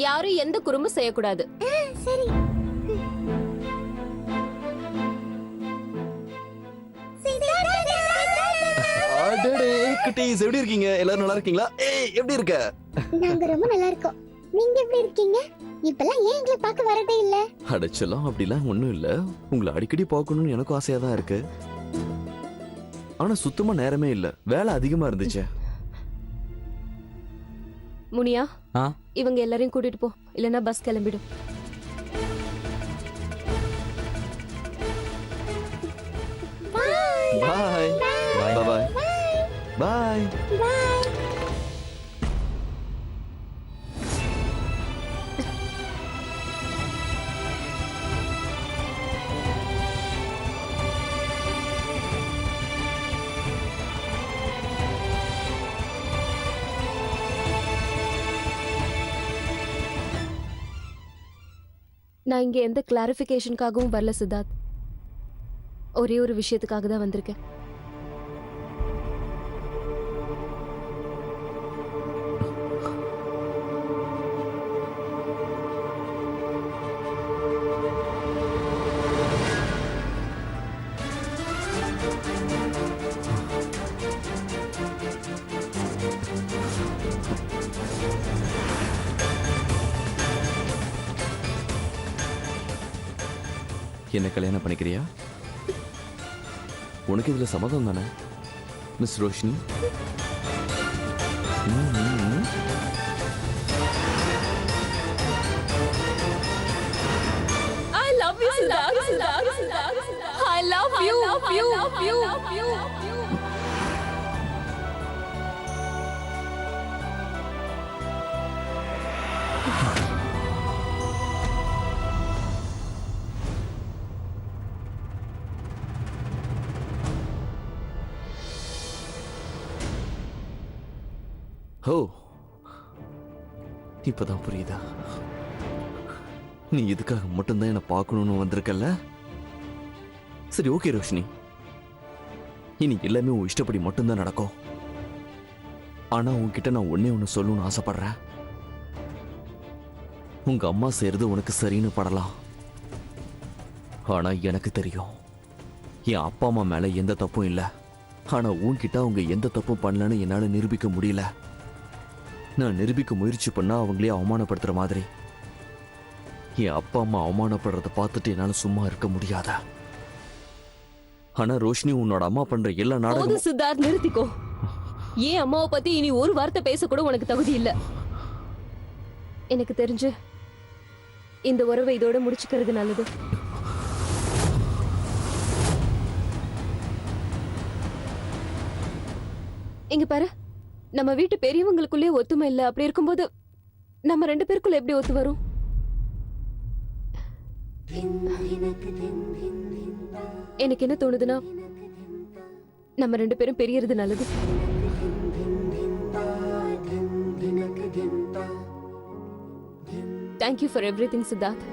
யாரும் எந்த குறும்பும் செய்யக்கூடாது. சரி. அடடே குட்டீஸ், எப்படி இருக்கீங்க? எல்லாரும் நல்லா இருக்கீங்களா? ஏய், எப்படி இருக்க? நாங்க ரொம்ப நல்லா இருக்கோம். நீங்க எப்படி இருக்கீங்க? இப்பலாம் ஏன் எங்களை பார்க்க வரதே இல்ல? அடச்சலாம் அப்படிலாம் ஒண்ணும் இல்ல. உங்களை அடிக்கடி பார்க்கணும்னு எனக்கும் ஆசையா தான் இருக்கு. ஆனா சுத்தமா நேரமே இல்ல, வேலை அதிகமா இருந்துச்சு. முனியா, ஆ? இவங்க எல்லாரையும் கூட்டிட்டு போ, இல்லனா பஸ் கிளம்பிடும். பாய் பாய் பாய் பாய். நான் இங்க எந்த கிளாரிஃபிகேஷனுக்காகவும் வரல சித்தார்த். ஒரே ஒரு விஷயத்துக்காக தான் வந்திருக்கேன். என்ன கல்யாணம் பண்ணிக்கிறியா? உனக்கு இதுல சம்மதம் தானே miss Roshini? I love you, Siddharth. I love you. ஓ, இப்பதான் புரியுதா? நீ இதுக்காக மட்டும்தான் என்ன பார்க்கணும்னு வந்திருக்கல்ல? சரி, ஓகே ரோஷினி, இனி எல்லாமே உன் இஷ்டப்படி மட்டும்தான் நடக்கும். ஆனா உன்கிட்ட நான் ஒன்னே ஒன்னு சொல்லணும்னு ஆசைப்படுறேன். உங்க அம்மா செய்யறது உனக்கு சரின்னு படலாம், ஆனா எனக்கு தெரியும் என் அப்பா அம்மா மேல எந்த தப்பும் இல்லை. ஆனா உன்கிட்ட அவங்க எந்த தப்பும் பண்ணலன்னு என்னால நிரூபிக்க முடியல. நான் நிரூபிக்க முயற்சி பண்ணா அவங்களே அவமானப்படுத்துற மாதிரி. என் அப்பா அம்மா அவமானப்படுறத பார்த்துட்டு என்னால சும்மா இருக்க முடியாத. ஆனா ரோஷினி, உன்னோட அம்மா பண்ற எல்லா நாடகமும்... சித்தார்த், நிறுத்திக்கோ. ஏன் அம்மாவை பத்தி இனி ஒரு வார்த்தை பேசக்கூட உனக்கு தகுதி இல்ல. எனக்கு தெரிஞ்சு இந்த உறவை இதோட முடிச்சுக்கிறது நல்லது. இங்க பாரு, நம்ம வீட்டு பெரியவங்களுக்குள்ளே ஒத்துமை இல்ல. அப்படி இருக்கும்போது நம்ம ரெண்டு பேருக்குள்ள எப்படி ஒத்து வரும்? எனக்கு என்ன தோணுதுன்னா, நம்ம ரெண்டு பேரும் பெரியறது நல்லது. Thank you for everything, Siddharth.